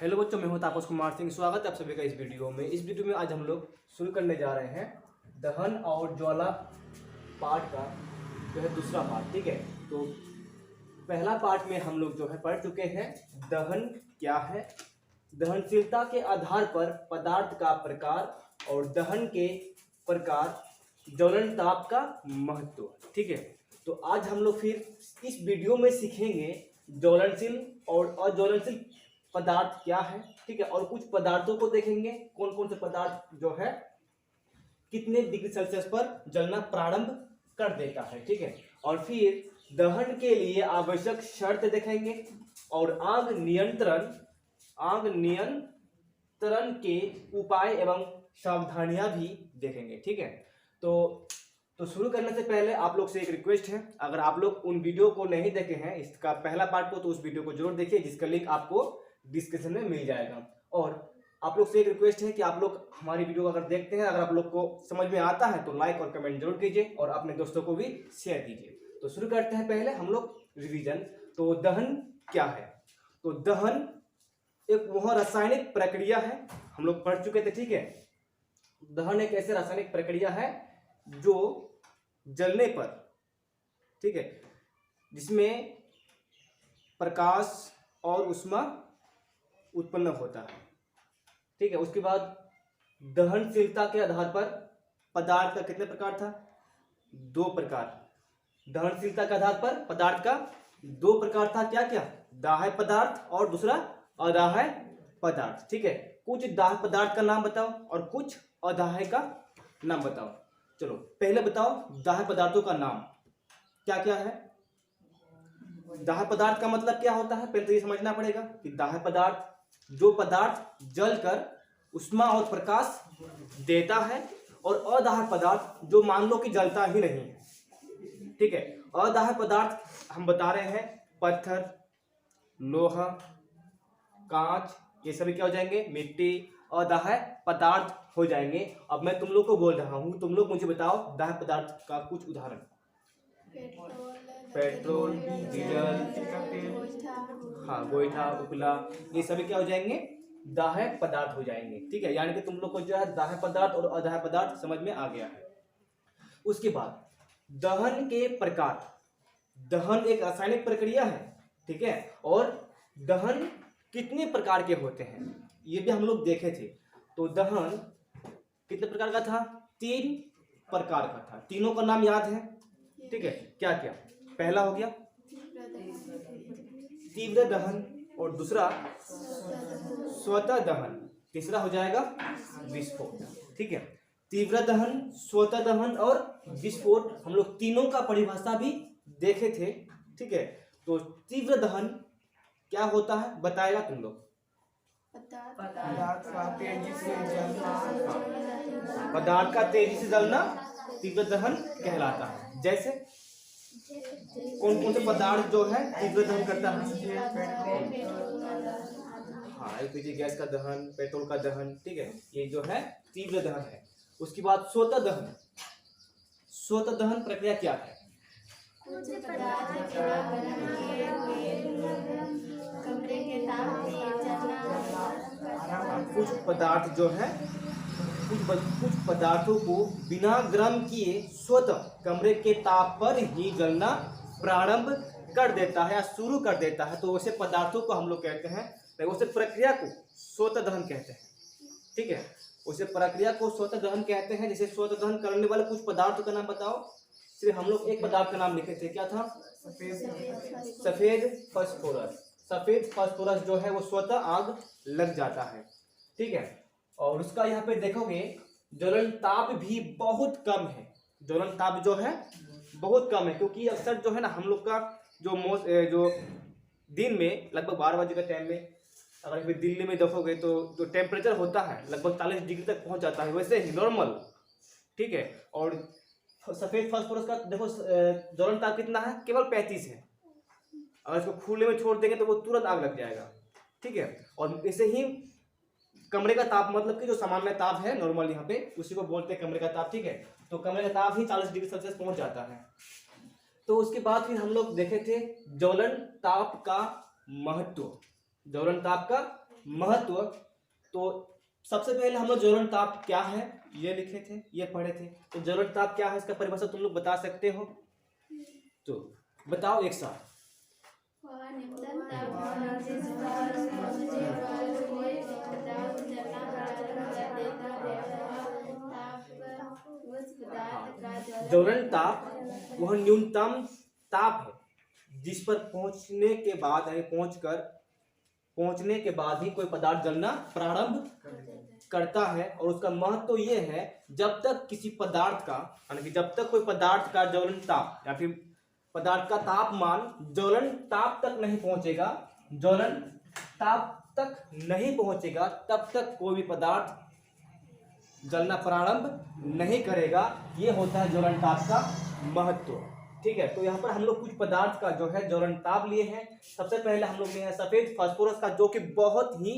Hello बच्चों, मैं हूं तापस कुमार सिंह। स्वागत है आप सभी का इस वीडियो में। इस वीडियो में आज हम लोग शुरू करने जा रहे हैं दहन और ज्वाला पाठ का जो है दूसरा पार्ट। ठीक है, तो पहला पार्ट में हम लोग जो है पढ़ चुके हैं दहन क्या है, दहनशीलता के आधार पर पदार्थ का प्रकार और दहन के प्रकार, ज्वलन ताप का महत्व। ठीक है, तो आज हम लोग फिर इस वीडियो में सीखेंगे ज्वलनशील और अज्वलनशील पदार्थ क्या है। ठीक है, और कुछ पदार्थों को देखेंगे, कौन कौन से पदार्थ जो है कितने डिग्री सेल्सियस पर जलना प्रारंभ कर देता है। ठीक है, और फिर दहन के लिए आवश्यक शर्त देखेंगे और आग नियंत्रण के उपाय एवं सावधानियां भी देखेंगे। ठीक है, तो शुरू करने से पहले आप लोग से एक रिक्वेस्ट है, अगर आप लोग उन वीडियो को नहीं देखे हैं इसका पहला पार्ट को, तो उस वीडियो को जरूर देखिए जिसका लिंक आपको डिस्क्रिप्शन में मिल जाएगा। और आप लोग से एक रिक्वेस्ट है कि आप लोग हमारी वीडियो अगर देखते हैं, अगर आप लोग को समझ में आता है तो लाइक और कमेंट जरूर कीजिए और अपने दोस्तों को भी शेयर कीजिए। तो शुरू करते हैं पहले हम लोग रिवीजन। तो दहन क्या है? तो दहन एक वह रासायनिक प्रक्रिया है, हम लोग पढ़ चुके थे। ठीक है, दहन एक ऐसे रासायनिक प्रक्रिया है जो जलने पर, ठीक है, जिसमें प्रकाश और ऊष्मा उत्पन्न होता है। ठीक है, उसके बाद दहनशीलता के आधार पर पदार्थ का कितने प्रकार था? 2 प्रकार। दहनशीलता के आधार पर पदार्थ का 2 प्रकार था। क्या क्या? दाह्य पदार्थ और दूसरा अदाह्य पदार्थ। ठीक है, कुछ दाह्य पदार्थ का नाम बताओ और कुछ अदाह्य का नाम बताओ। चलो पहले बताओ दाह्य पदार्थों का नाम क्या क्या है। दाह्य पदार्थ का मतलब क्या होता है, पहले तो ये समझना पड़ेगा कि दाह्य पदार्थ जो पदार्थ जलकर ऊष्मा और प्रकाश देता है, और अदाह्य पदार्थ जो मान लो कि जलता ही नहीं है। ठीक है, अदाह्य पदार्थ हम बता रहे हैं पत्थर, लोहा, कांच, ये सभी क्या हो जाएंगे? मिट्टी अदाह्य पदार्थ हो जाएंगे। अब मैं तुम लोग को बोल रहा हूं, तुम लोग मुझे बताओ दाह्य पदार्थ का कुछ उदाहरण। पेट्रोल, डीजल, हाँ, गोईठा, उपला, ये सभी क्या हो जाएंगे? दाह्य पदार्थ हो जाएंगे। ठीक है, यानी कि तुम लोग को जो है दाह्य पदार्थ और अदाह्य पदार्थ समझ में आ गया है। उसके बाद दहन के प्रकार। दहन एक रासायनिक प्रक्रिया है, ठीक है, और दहन कितने प्रकार के होते हैं ये भी हम लोग देखे थे। तो दहन कितने प्रकार का था? 3 प्रकार का था। तीनों का नाम याद है? ठीक है, क्या क्या? पहला हो गया तीव्र दहन, और दूसरा स्वतः दहन, तीसरा हो जाएगा विस्फोट। ठीक है, तीव्र दहन, स्वतः दहन और विस्फोट, हम लोग तीनों का परिभाषा भी देखे थे। ठीक है, तो तीव्र दहन क्या होता है बताएगा तुम लोग? पदार्थ का तेजी से जलना तीव्र दहन कहलाता है। जैसे कौन कौन से पदार्थ जो है तीव्र दहन करता है? हाँ, एलपीजी गैस का दहन, पेट्रोल का दहन। ठीक है, ये जो है तीव्र दहन है। उसके बाद स्वतः दहन। स्वतः दहन प्रक्रिया क्या है? कुछ पदार्थ जो है कुछ पदार्थों को बिना गर्म किए स्वतः कमरे के ताप पर ही जलना प्रारंभ कर देता है या शुरू कर देता है, तो वैसे पदार्थों को हम लोग कहते हैं, वैसे प्रक्रिया को स्वतः दहन कहते हैं। ठीक है, उसे प्रक्रिया को स्वतः दहन कहते हैं। जैसे स्वतः दहन करने वाले कुछ पदार्थों का नाम बताओ। सिर्फ हम लोग एक पदार्थ का नाम लिखे थे, क्या था? सफेद फास्फोरस। सफेद फास्फोरस जो है वो स्वतः आग लग जाता है। ठीक है, और उसका यहाँ पे देखोगे ज्वलन ताप भी बहुत कम है। ज्वलन ताप जो है बहुत कम है, क्योंकि अक्सर जो है ना हम लोग का जो दिन में लगभग 12 बजे के टाइम में अगर फिर दिल्ली में देखोगे तो जो टेम्परेचर होता है लगभग 40 डिग्री तक पहुंच जाता है, वैसे ही नॉर्मल। ठीक है, और सफेद फास्फोरस का देखो ज्वलन ताप कितना है? केवल 35 है। अगर इसको खुले में छोड़ देंगे तो वो तुरंत आग लग जाएगा। ठीक है, और ऐसे ही कमरे का ताप, मतलब कि जो सामान्य ताप है नॉर्मल यहाँ पे, उसी को बोलते हैं कमरे का ताप। ठीक है, तो कमरे का ताप ही 40 डिग्री सेल्सियस पहुंच जाता है। तो उसके बाद फिर हम लोग देखे थे ज्वलन ताप का महत्व। ज्वलन ताप का महत्व, तो सबसे पहले हम लोग ज्वलन ताप क्या है ये लिखे थे, ये पढ़े थे। तो ज्वलन ताप क्या है इसका परिभाषा तुम लोग बता सकते हो, तो बताओ एक साथ। ज्वलन ताप वह न्यूनतम ताप है जिस पर पहुंचने के बाद यानी पहुंचने के बाद ही कोई पदार्थ जलना प्रारंभ करता है। और उसका महत्व तो ये है जब तक किसी पदार्थ का यानी कि जब तक कोई पदार्थ का ज्वलन ताप या फिर पदार्थ का तापमान ज्वलन ताप तक नहीं पहुंचेगा, ज्वलन ताप तक नहीं पहुंचेगा, तब तक कोई भी पदार्थ जलना प्रारंभ नहीं करेगा। ये होता है ज्वलन ताप का महत्व। ठीक है, तो यहाँ पर हम लोग कुछ पदार्थ का जो है ज्वलन ताप लिए हैं। सबसे पहले हम लोग लिए हैं सफेद फास्फोरस का, जो कि बहुत ही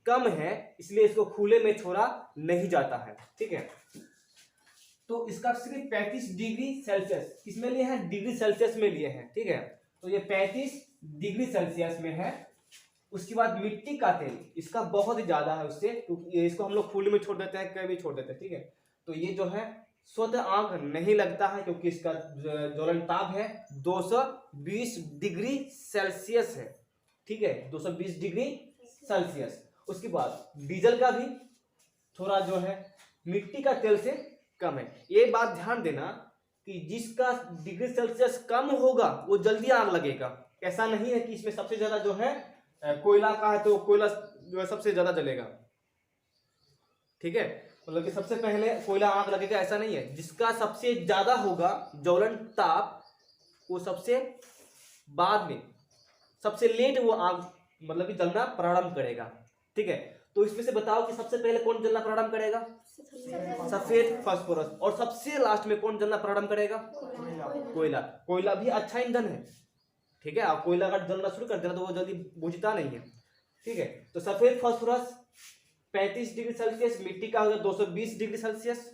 कम है, इसलिए इसको खुले में छोड़ा नहीं जाता है। ठीक है, तो इसका सिर्फ 35 डिग्री सेल्सियस किसमें लिए हैं, डिग्री सेल्सियस में लिए हैं। ठीक है, तो ये 35 डिग्री सेल्सियस में है। उसके बाद मिट्टी का तेल, इसका बहुत ही ज्यादा है उससे, क्योंकि इसको हम लोग खुले में छोड़ देते हैं, कहीं भी छोड़ देते हैं। ठीक है, तो ये जो है स्वतः आग नहीं लगता है, क्योंकि इसका ज्वलन ताप है 220 डिग्री सेल्सियस है। ठीक है, 220 डिग्री सेल्सियस। उसके बाद डीजल का भी थोड़ा जो है मिट्टी का तेल से कम है। ये बात ध्यान देना कि जिसका डिग्री सेल्सियस कम होगा वो जल्दी आग लगेगा। ऐसा नहीं है कि इसमें सबसे ज्यादा जो है कोयला का है तो कोयला जो है सबसे ज्यादा जलेगा। ठीक है, मतलब कि सबसे पहले कोयला आग लगेगा ऐसा नहीं है। जिसका सबसे ज्यादा होगा ज्वलन ताप वो सबसे बाद में, सबसे लेट वो आग मतलब कि जलना प्रारंभ करेगा। ठीक है, तो इसमें से बताओ कि सबसे पहले कौन जलना प्रारंभ करेगा, सफेद फास्फोरस। और सबसे लास्ट में कौन जलना प्रारंभ करेगा, कोयला। कोयला भी अच्छा ईंधन है। ठीक है, आप कोयला अगर जलना शुरू कर देना तो वो जल्दी बुझता नहीं है। ठीक है, तो सफेद फास्फोरस 35 डिग्री सेल्सियस, मिट्टी का हो गया 220 डिग्री सेल्सियस,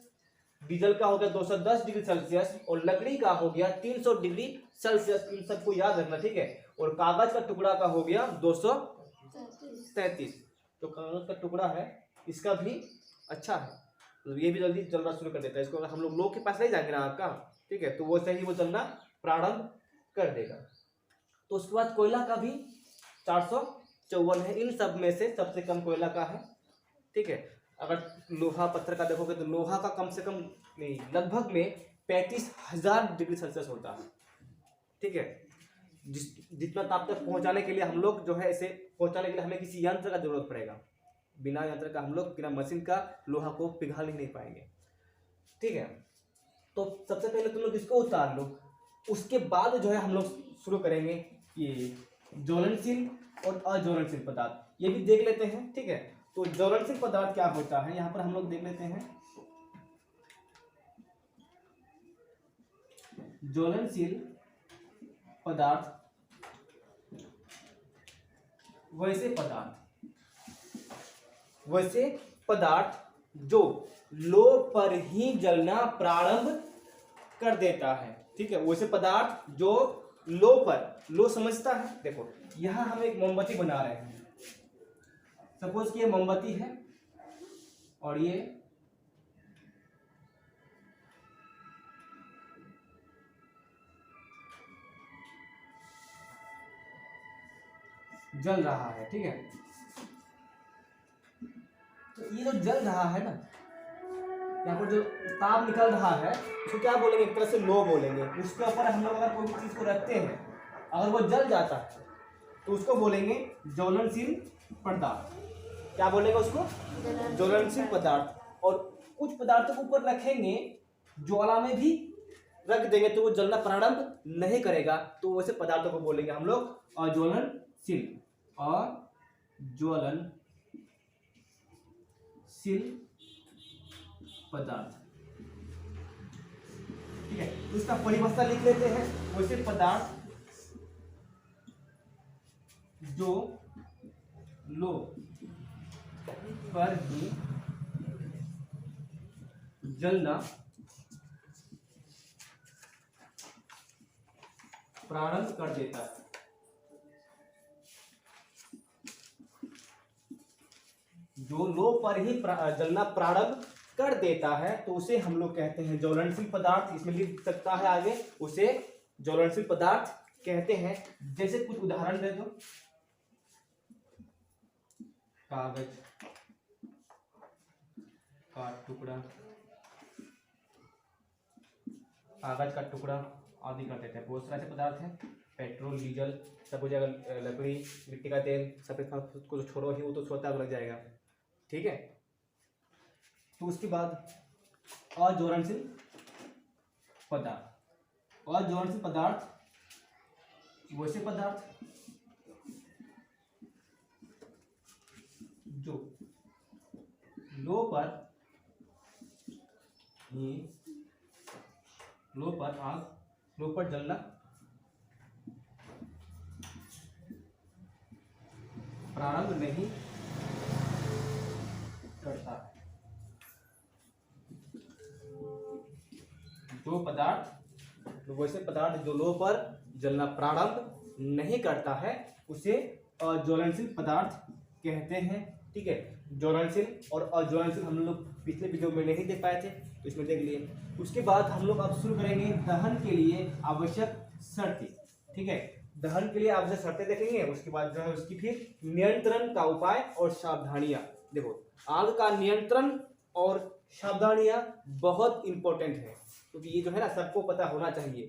डीजल का हो गया 210 डिग्री सेल्सियस, और लकड़ी का हो गया 300 डिग्री सेल्सियस। इन सबको याद रखना। ठीक है, और कागज का टुकड़ा का हो गया 233। तो कागज का टुकड़ा है इसका भी अच्छा है, तो ये भी जल्दी जलना शुरू कर देता है। इसको अगर हम लोग के पास नहीं जाएंगे ना आपका, ठीक है, तो वो सही वो जलना प्रारंभ कर देगा। तो उसके बाद कोयला का भी 454 है। इन सब में से सबसे कम कोयला का है। ठीक है, अगर लोहा पत्थर का देखोगे तो लोहा का कम से कम नहीं लगभग में 35,000 डिग्री सेल्सियस होता है। ठीक है, जितना ताप तक पहुंचाने के लिए हम लोग जो है इसे पहुंचाने के लिए हमें किसी यंत्र का जरूरत पड़ेगा। बिना यंत्र का हम लोग बिना मशीन का लोहा को पिघाल ही नहीं पाएंगे। ठीक है, तो सबसे पहले तुम लोग इसको उतार लो, उसके बाद जो है हम लोग शुरू करेंगे ये ज्वलनशील और अज्वलनशील पदार्थ, ये भी देख लेते हैं। ठीक है, तो ज्वलनशील पदार्थ क्या होता है यहाँ पर हम लोग देख लेते हैं। ज्वलनशील पदार्थ वैसे पदार्थ जो लो पर ही जलना प्रारंभ कर देता है। ठीक है, वैसे पदार्थ जो लो पर, लो समझता है, देखो यहां हम एक मोमबत्ती बना रहे हैं। सपोज कि ये मोमबत्ती है और ये जल रहा है। ठीक है, तो ये जो जल रहा है ना, यहाँ पर जो ताप निकल रहा है उसको क्या बोलेंगे, एक तरह से लो बोलेंगे। उसके ऊपर हम लोग अगर कोई भी चीज को रखते हैं, अगर वो जल जाता है तो उसको बोलेंगे ज्वलनशील पदार्थ। क्या बोलेंगे उसको, ज्वलनशील पदार्थ। और कुछ पदार्थों को ऊपर रखेंगे, ज्वाला में भी रख देंगे तो वो जलना प्रारंभ नहीं करेगा, तो वैसे पदार्थों को बोलेंगे हम लोग अज्वलनशील। अज्वलनशील पदार्थ। ठीक है, तो इसका परिभाषा लिख लेते हैं। वैसे पदार्थ जो लो पर ही जलना प्रारंभ कर देता है। जो लो पर ही जलना प्रारंभ कर देता है तो उसे हम लोग कहते हैं ज्वलनशील पदार्थ। इसमें लिख सकता है आगे, उसे ज्वलनशील पदार्थ कहते हैं। जैसे कुछ उदाहरण दे दो, कागज का टुकड़ा, कागज का टुकड़ा आदि कर देते हैं। बहुत सारे ऐसे पदार्थ हैं, पेट्रोल, डीजल, सब कुछ। अगर लकड़ी, मिट्टी का तेल, सफेद खाद को तो छोड़ो ही, वो तो स्वतः लग जाएगा। ठीक है, तो उसके बाद अज्वलनशील पदार्थ। अज्वलनशील पदार्थ वैसे पदार्थ जो लो पर जलना प्रारंभ नहीं करता है। जो पदार्थ वैसे पदार्थ जो लो पर जलना प्रारंभ नहीं करता है उसे अज्वलनशील पदार्थ कहते हैं। ठीक है, ज्वलनशील और अज्वलनशील हम लोग पिछले वीडियो में नहीं देख पाए थे, तो इसमें देख लिए। उसके बाद हम लोग अब शुरू करेंगे दहन के लिए आवश्यक शर्तें। ठीक है, दहन के लिए आवश्यक शर्तें देखेंगे। उसके बाद जो है उसकी फिर नियंत्रण का उपाय और सावधानियां। देखो, आग का नियंत्रण और सावधानियां बहुत इंपॉर्टेंट है, क्योंकि ये जो है ना सबको पता होना चाहिए।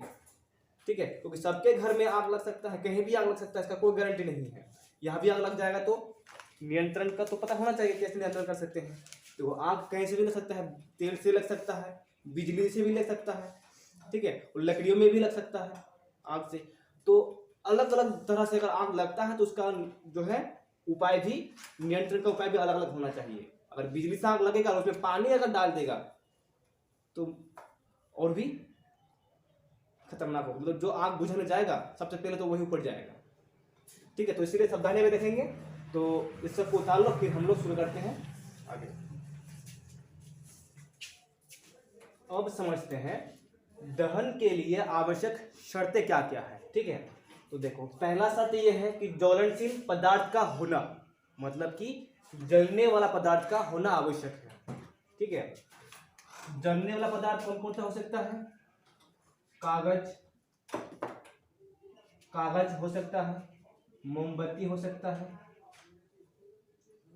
ठीक है, क्योंकि सबके घर में आग लग सकता है, कहीं भी आग लग सकता है, इसका कोई गारंटी नहीं है। यहाँ भी आग लग जाएगा तो नियंत्रण का तो पता होना चाहिए, कैसे नियंत्रण कर सकते हैं। तो आग कहीं से भी लग सकता है, तेल से लग सकता है, बिजली से भी लग सकता है। ठीक है, और लकड़ियों में भी लग सकता है आग से। तो अलग अलग तरह से अगर आग लगता है तो उसका जो है उपाय भी, नियंत्रण का उपाय भी अलग अलग होना चाहिए। अगर बिजली से आग लगेगा और उसमें पानी अगर डाल देगा तो और भी खतरनाक होगा। मतलब जो आग बुझाने जाएगा सबसे पहले तो वही ऊपर जाएगा। ठीक है, तो इसीलिए सावधानी में देखेंगे। तो इस सबको उतार लो, फिर हम लोग शुरू करते हैं आगे। अब समझते हैं दहन के लिए आवश्यक शर्तें क्या क्या है। ठीक है, तो देखो, पहला शर्त यह है कि ज्वलनशील पदार्थ का होना, मतलब कि जलने वाला पदार्थ का होना आवश्यक है। ठीक है, जलने वाला पदार्थ कौन कौन सा हो सकता है? कागज हो सकता है, मोमबत्ती हो सकता है।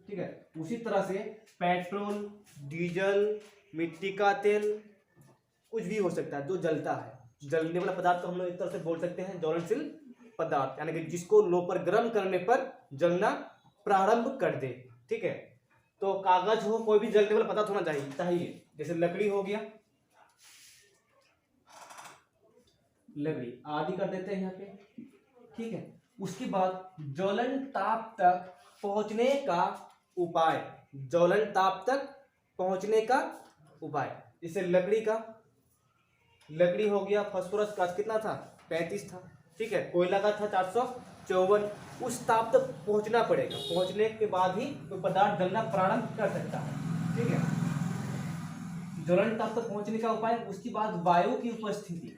ठीक है, उसी तरह से पेट्रोल, डीजल, मिट्टी का तेल, कुछ भी हो सकता है जो जलता है। जलने वाला पदार्थ तो हम लोग एक तरह से बोल सकते हैं ज्वलनशील पदार्थ, यानी कि जिसको लो पर गर्म करने पर जलना प्रारंभ कर दे। ठीक है, तो कागज हो, कोई भी जलने वाला पदार्थ होना चाहिए। जैसे लकड़ी हो गया, लकड़ी आदि कर देते हैं यहाँ पे। ठीक है, उसके बाद ज्वलन ताप तक पहुंचने का उपाय। ज्वलन ताप तक पहुंचने का उपाय, जैसे लकड़ी हो गया, फास्फोरस का कितना था? 35 था। ठीक है, कोयला का था 454। उस ताप तक पहुंचना पड़ेगा, पहुंचने के बाद ही कोई पदार्थ जलना प्रारंभ कर सकता है। ठीक है, ज्वलन ताप तक पहुंचने का उपाय। उसके बाद वायु की उपस्थिति,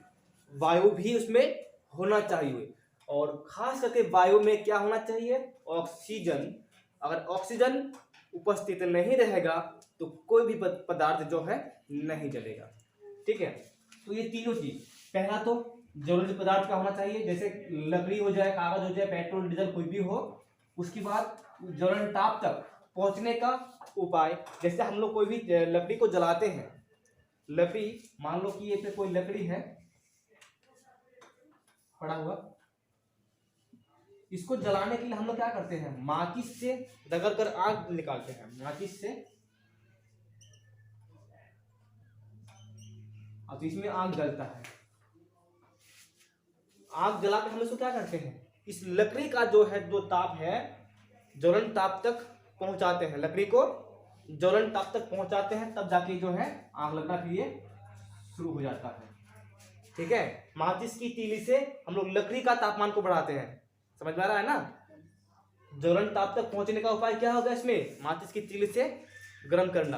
वायु भी उसमें होना चाहिए। और खास करके वायु में क्या होना चाहिए? ऑक्सीजन। अगर ऑक्सीजन उपस्थित नहीं रहेगा तो कोई भी पदार्थ जो है नहीं जलेगा। ठीक है, तो ये तीनों चीज, पहला तो ज्वलनशील पदार्थ का होना चाहिए, जैसे लकड़ी हो जाए, कागज हो जाए, पेट्रोल, डीजल, कोई भी हो। उसके बाद ज्वलन ताप तक पहुंचने का उपाय, जैसे हम लोग कोई भी लकड़ी को जलाते हैं। लकड़ी, मान लो कि ये पे कोई लकड़ी है पड़ा हुआ, इसको जलाने के लिए हम लोग क्या करते हैं? माचिस से रगड़ कर आग निकालते हैं। माचिस से, अब इसमें आग जलता है। आग जला के हम इसको क्या करते हैं? इस लकड़ी का जो है, जो ताप है, ज्वलन ताप तक पहुंचाते हैं। लकड़ी को ज्वलन ताप तक पहुंचाते हैं, तब जाके जो है आग लगना फिर ये शुरू हो जाता है। ठीक है, माचिस की तीली से हम लोग लकड़ी का तापमान को बढ़ाते हैं। समझ में आ रहा है ना? ज्वलन ताप तक पहुंचने का उपाय क्या होगा इसमें? माचिस की तीली से गर्म करना।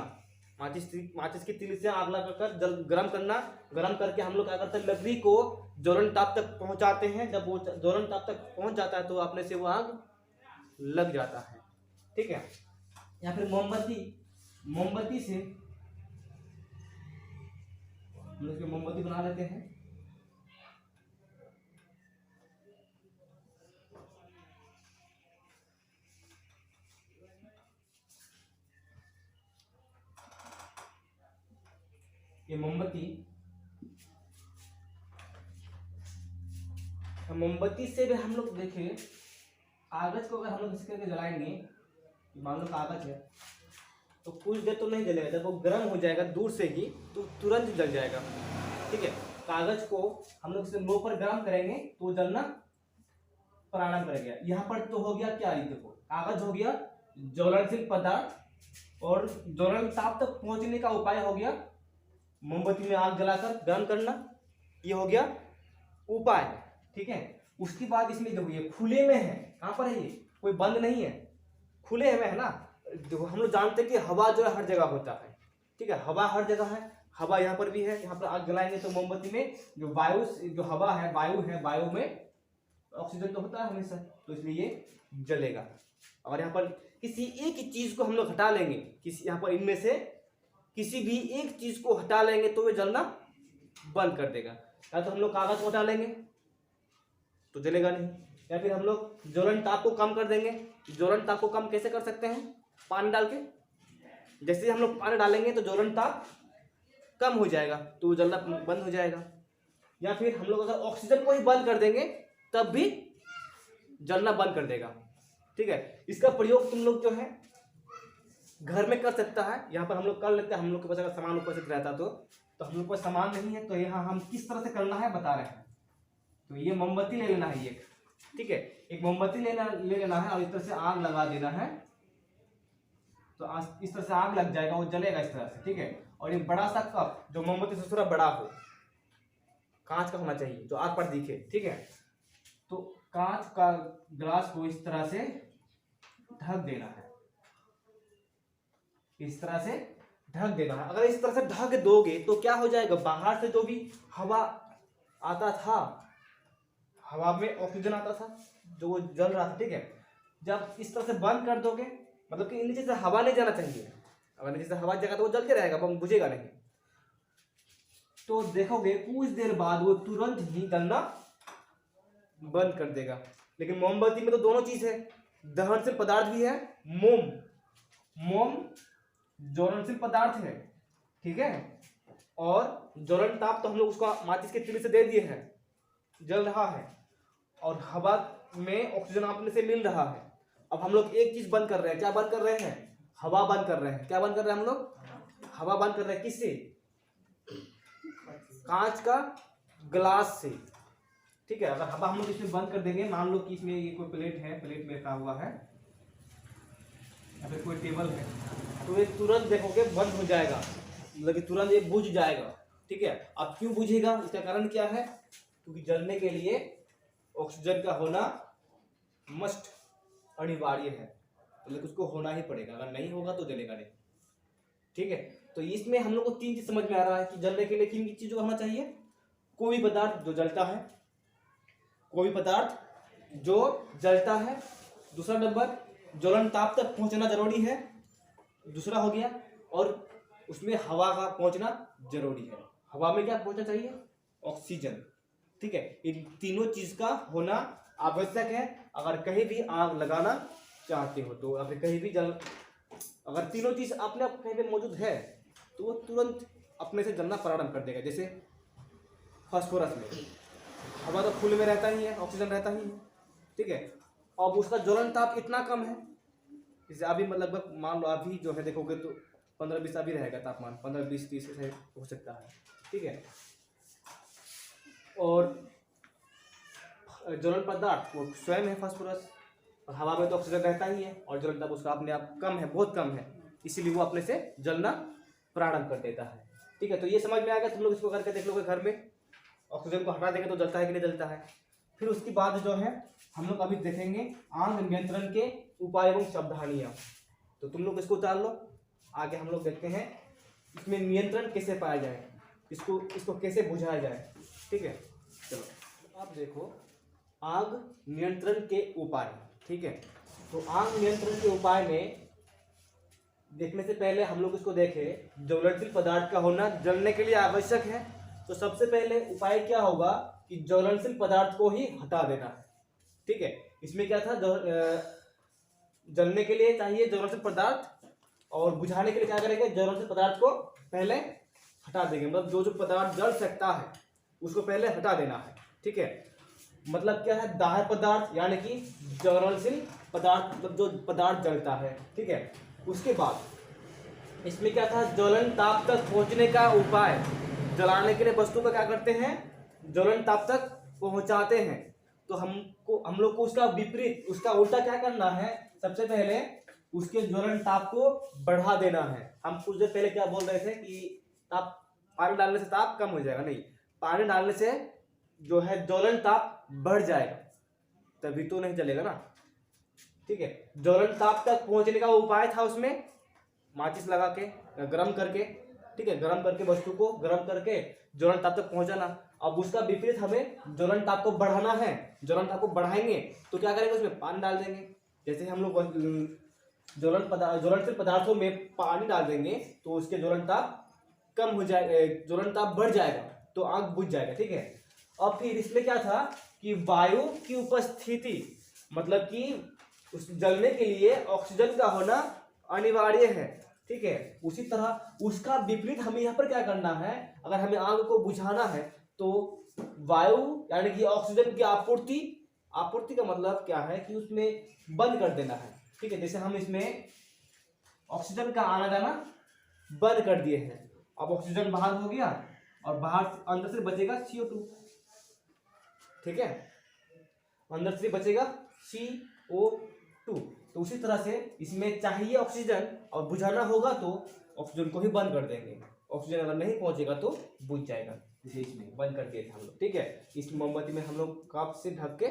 माचिस की तीली से आग लगाकर गर्म करना। गर्म करके हम लोग क्या करते हैं? लकड़ी को ज्वलन ताप तक पहुंचाते हैं। जब वो ज्वलन ताप तक पहुंच जाता है तो अपने से वो आग लग जाता है। ठीक है, या फिर मोमबत्ती, मोमबत्ती से हम लोग मोमबत्ती बना लेते हैं। ये मोमबत्ती, मोमबत्ती से भी हम लोग देखें कागज को अगर हम लोग इस करके जलाएंगे, मान लो कागज है तो कुछ देर तो नहीं जलेगा, जब वो गर्म हो जाएगा दूर से ही तो तुरंत जल जाएगा। ठीक है, कागज को हम लोग लो पर गर्म करेंगे तो जलना प्रारंभ करेगा। यहाँ पर तो हो गया क्या, ये देखो कागज हो गया ज्वलनशील पदार्थ, और ज्वलन ताप तक पहुंचने का उपाय हो गया मोमबत्ती में आग जलाकर गर्म करना, ये हो गया उपाय। ठीक है, उसके बाद इसमें देखो ये खुले में है, कहाँ पर है ये, कोई बंद नहीं है, खुले में है ना। देखो हम लोग जानते हैं कि हवा जो है हर जगह होता है। ठीक है, हवा हर जगह है, हवा यहाँ पर भी है। यहाँ पर आग जलाएंगे तो मोमबत्ती में जो वायु, जो हवा है, वायु है, वायु में ऑक्सीजन तो होता है हमेशा, तो इसलिए ये जलेगा। और यहाँ पर किसी एक चीज को हम लोग हटा लेंगे, किसी यहाँ पर इनमें से किसी भी एक चीज को हटा लेंगे तो वे जलना बंद कर देगा। या तो हम लोग कागज को हटा लेंगे तो जलेगा नहीं, या फिर हम लोग ज्वलन ताप को कम कर देंगे। ज्वलन ताप को कम कैसे कर सकते हैं, पानी डाल के, जैसे हम लोग पानी डालेंगे तो ज्वलन ताप कम हो जाएगा तो जलना बंद हो जाएगा। या फिर हम लोग अगर ऑक्सीजन को ही बंद कर देंगे तब भी जलना बंद कर देगा। ठीक है, इसका प्रयोग तुम लोग जो है घर में कर सकता है। यहाँ पर हम लोग कर लेते हैं, हम लोग के पास अगर सामान उपस्थित रहता तो हम लोग को सामान नहीं है, तो यहाँ हम किस तरह से करना है बता रहे हैं। तो ये मोमबत्ती ले लेना है एक, ठीक है, एक मोमबत्ती ले लेना है और इस तरह से आग लगा देना है, तो इस तरह से आग लग जाएगा, वो जलेगा इस तरह से। ठीक है, और ये बड़ा सा कप जो मोमबत्ती से थोड़ा बड़ा हो, कांच का होना चाहिए जो आग पर दिखे। ठीक है, तो कांच का ग्लास को इस तरह से ढक देना है, इस तरह से ढक देना है। अगर इस तरह से ढक दोगे तो क्या हो जाएगा, बाहर से जो भी हवा आता था, हवा में ऑक्सीजन आता था जो वो जल रहा था। ठीक है, जब इस तरह से बंद कर दोगे, मतलब कि नीचे से हवा नहीं जाना चाहिए, अगर नीचे से हवा जाएगा तो वो जलते रहेगा, बम बुझेगा नहीं। तो देखोगे कुछ देर बाद वो तुरंत ही जलना बंद कर देगा। लेकिन मोमबत्ती में तो दोनों चीज है, दहनशील पदार्थ भी है, मोम ज्वलनशील पदार्थ है। ठीक है, और ज्वलन ताप तो हम लोग उसको माचिस के तीली से दे दिए हैं, जल रहा है, और हवा में ऑक्सीजन आपने से मिल रहा है। अब हम लोग एक चीज बंद कर रहे हैं, क्या बंद कर रहे हैं, हवा बंद कर रहे हैं। क्या बंद कर रहे हैं हम लोग, हवा बंद कर रहे हैं, किससे, कांच का ग्लास से। ठीक है, अगर हवा हम लोग इसमें बंद कर देंगे, मान लो कि इसमें ये कोई प्लेट है, प्लेट में रखा हुआ है, या फिर कोई टेबल है, तो ये तुरंत देखोगे बंद हो जाएगा, मतलब तुरंत ये बुझ जाएगा। ठीक है, अब क्यों बुझेगा, इसका कारण क्या है, क्योंकि जलने के लिए ऑक्सीजन का होना मस्ट, अनिवार्य है, मतलब उसको होना ही पड़ेगा, अगर नहीं होगा तो जलेगा नहीं। ठीक है, तो इसमें हम लोग को तीन चीज समझ में आ रहा है कि जलने के लिए किन किन चीजों का होना चाहिए, कोई पदार्थ जो जलता है, कोई पदार्थ जो जलता है, दूसरा नंबर ज्वलन ताप तक पहुंचना जरूरी है, दूसरा हो गया, और उसमें हवा का पहुंचना जरूरी है। हवा में क्या पहुंचना चाहिए, ऑक्सीजन। ठीक है, इन तीनों चीज का होना आवश्यक है अगर कहीं भी आग लगाना चाहते हो तो। अगर कहीं भी अगर तीनों चीज अपने आप कहीं पे मौजूद है तो वो तुरंत अपने से जलना प्रारंभ कर देगा। जैसे फास्फोरस में हवा तो खुले में रहता ही है, ऑक्सीजन रहता ही है। ठीक है, अब उसका ज्वलन ताप इतना कम है, जैसे अभी मतलब मान लो अभी जो है देखोगे तो 15-20 अभी रहेगा तापमान, 15-20-30 से हो सकता है। ठीक है, और ज्वलन पदार्थ वो स्वयं है फास्फोरस, और हवा में तो ऑक्सीजन रहता ही है, और ज्वलन ताप उसका अपने आप कम है, बहुत कम है, इसीलिए वो अपने से जलना प्रारंभ कर देता है। ठीक है, तो ये समझ में आएगा, तुम लोग इसको करके देख लोगे घर में, ऑक्सीजन को हटा देंगे तो जलता है कि नहीं जलता है। फिर उसके बाद जो है हम लोग अभी देखेंगे आग नियंत्रण के उपाय एवं सावधानियां, तो तुम लोग इसको उतार लो, आगे हम लोग देखते हैं इसमें नियंत्रण कैसे पाया जाए, इसको कैसे बुझाया जाए। ठीक है, चलो आप देखो आग नियंत्रण के उपाय। ठीक है, तो आग नियंत्रण के उपाय में देखने से पहले हम लोग इसको देखें, ज्वलनशील पदार्थ का होना जलने के लिए आवश्यक है। तो सबसे पहले उपाय क्या होगा कि ज्वलनशील पदार्थ को ही हटा देना है। ठीक है, इसमें क्या था, जलने के लिए चाहिए ज्वलनशील पदार्थ, और बुझाने के लिए क्या करेंगे, ज्वलनशील पदार्थ को पहले हटा देंगे। मतलब जो जो पदार्थ जल सकता है उसको पहले हटा देना है। ठीक है, मतलब क्या है, दाह्य पदार्थ यानी कि ज्वलनशील पदार्थ, मतलब जो पदार्थ जलता है। ठीक है, उसके बाद इसमें क्या था, ज्वलन ताप तक पहुंचने का उपाय। जलाने के लिए वस्तु का क्या करते हैं, ज्वलन ताप तक पहुंचाते हैं। तो हम लोग को उसका विपरीत, उसका उल्टा क्या करना है, सबसे पहले उसके ज्वलन ताप को बढ़ा देना है। हम कुछ देर पहले क्या बोल रहे थे कि ताप, पानी डालने से ताप कम हो जाएगा, नहीं, पानी डालने से जो है ज्वलन ताप बढ़ जाएगा, तभी तो नहीं चलेगा ना। ठीक है, ज्वलन ताप तक पहुंचने का उपाय था उसमें माचिस लगा के, गर्म करके, ठीक है, गर्म करके वस्तु को गर्म करके ज्वलन ताप तक पहुंचाना। अब उसका विपरीत हमें ज्वलन ताप को बढ़ाना है। ज्वलन ताप को बढ़ाएंगे तो क्या करेंगे, उसमें पानी डाल देंगे। जैसे हम लोग ज्वलनशील पदार्थों में पानी डाल देंगे तो उसके ज्वलन ताप कम हो जाएगा, ज्वलन ताप बढ़ जाएगा, तो आग बुझ जाएगा। ठीक है, अब फिर इसमें क्या था कि वायु की उपस्थिति, मतलब कि उस जलने के लिए ऑक्सीजन का होना अनिवार्य है। ठीक है, उसी तरह उसका विपरीत हमें यहाँ पर क्या करना है, अगर हमें आग को बुझाना है तो वायु यानी कि ऑक्सीजन की आपूर्ति का मतलब क्या है कि उसमें बंद कर देना है। ठीक है, जैसे हम इसमें ऑक्सीजन का आना जाना बंद कर दिए हैं, अब ऑक्सीजन बाहर हो गया और बाहर अंदर से बचेगा CO2। ठीक है, अंदर से बचेगा CO2। तो उसी तरह से इसमें चाहिए ऑक्सीजन और बुझाना होगा तो ऑक्सीजन को ही बंद कर देंगे। ऑक्सीजन अगर नहीं पहुंचेगा तो बुझ जाएगा, जैसे इसमें बंद कर दिए थे हम लोग। ठीक है, इस मोमबत्ती में हम लोग कप से ढक के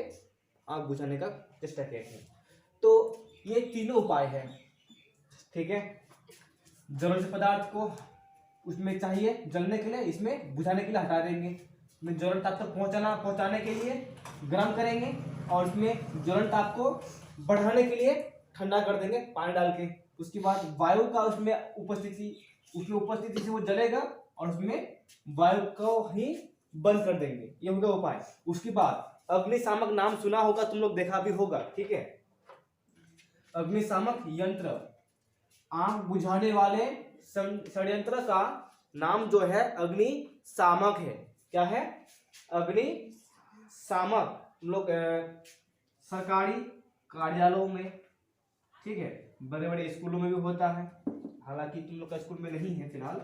आग बुझाने का चेष्टा किए थे। तो ये तीनों उपाय हैं। ठीक है, ज्वलनशील पदार्थ को उसमें चाहिए जलने के लिए, इसमें बुझाने के लिए हटा देंगे। इसमें ज्वलन ताप तक पहुंचाने के लिए गर्म करेंगे, और उसमें ज्वलन ताप को बढ़ाने के लिए ठंडा कर देंगे पानी डाल के। उसके बाद वायु का उसमें उपस्थिति से वो जलेगा और उसमें वायु को ही बंद कर देंगे। ये होगा उपाय। उसके बाद अग्निशामक नाम सुना होगा, तुम लोग देखा भी होगा। ठीक है, अग्निशामक यंत्र, आग बुझाने वाले षड्यंत्र का नाम जो है अग्निशामक है। क्या है, अग्निशामक। तुम लोग सरकारी कार्यालयों में, ठीक है, बड़े बड़े स्कूलों में भी होता है, हालांकि तुम लोग का स्कूल में नहीं है फिलहाल।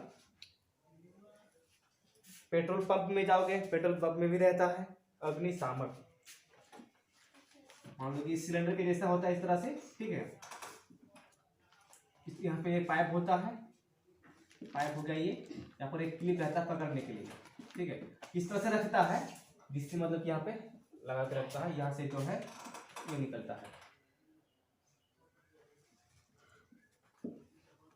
पेट्रोल पंप में जाओगे, पेट्रोल पंप में भी रहता है अग्निशामक। मान लो कि सिलेंडर के जैसा होता है इस तरह से। ठीक है, यहाँ पे एक पाइप होता है, पाइप हो गया ये, यहाँ पर एक क्लिप रहता है पकड़ने के लिए। ठीक है, इस तरह से रखता है, जिससे मतलब कि यहाँ पे लगा के रखता है, यहाँ से जो है ये निकलता है।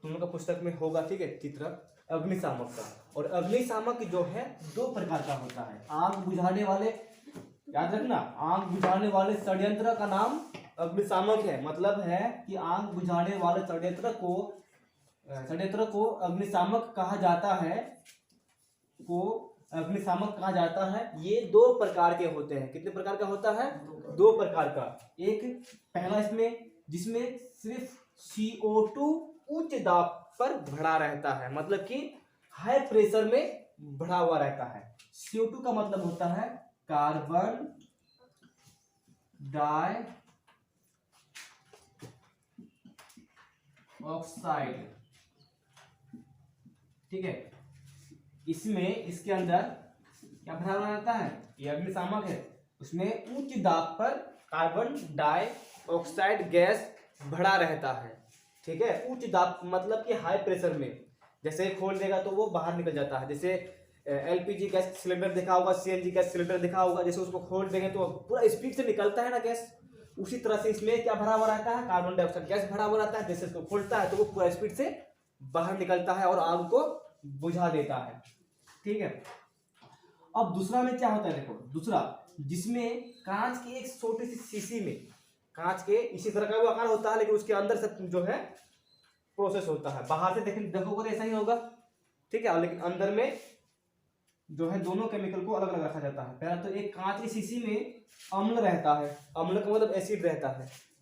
तुम लोग का पुस्तक में होगा, ठीक है, चित्र अग्निशामक का। और अग्निशामक जो है दो प्रकार का होता है। आग बुझाने वाले, याद रखना, आग बुझाने वाले षड्यंत्र का नाम अग्निशामक है। मतलब है कि आग बुझाने वाले षड्यंत्र को अग्निशामक कहा जाता है, अग्निशामक कहा जाता है। ये दो प्रकार के होते हैं। कितने प्रकार का होता है, दो प्रकार का। एक पहला इसमें जिसमें सिर्फ CO2 उच्च दाब पर भरा रहता है, मतलब कि हाई प्रेशर में भरा हुआ रहता है। CO2 का मतलब होता है कार्बन डाइऑक्साइड। ठीक है, इसमें इसके अंदर क्या भरा हुआ रहता है, ये अग्निशामक है, उसमें उच्च दाब पर कार्बन डाइऑक्साइड गैस भरा रहता है। ठीक है, उच्च दाब मतलब कि हाई प्रेशर में, जैसे खोल देगा तो वो बाहर निकल जाता है। जैसे LPG गैस सिलेंडर देखा होगा, CNG गैस सिलेंडर देखा होगा, जैसे उसको खोल देंगे तो पूरा स्पीड से निकलता है ना गैस, उसी तरह से इसमें क्या भरा हुआ रहता है, कार्बन डाइऑक्साइड गैस भरा हुआ रहता है। जैसे इसको खोलता है तो वो पूरा स्पीड से बाहर निकलता है और आग को बुझा देता है। ठीक है, अब दूसरा में क्या होता है, देखो दूसरा, जिसमें कांच की एक छोटी सी शीशी में, कांच के इसी तरह का वो आकार होता है, लेकिन उसके अंदर से जो है प्रोसेस होता है। बाहर से देखोगे तो ऐसा ही होगा, ठीक है, लेकिन अंदर में जो है दोनों केमिकल को अलग अलग रखा जाता है। पहला तो एक कांच की शीशी में अम्ल रहता है, अम्ल का मतलब एसिड रहता है,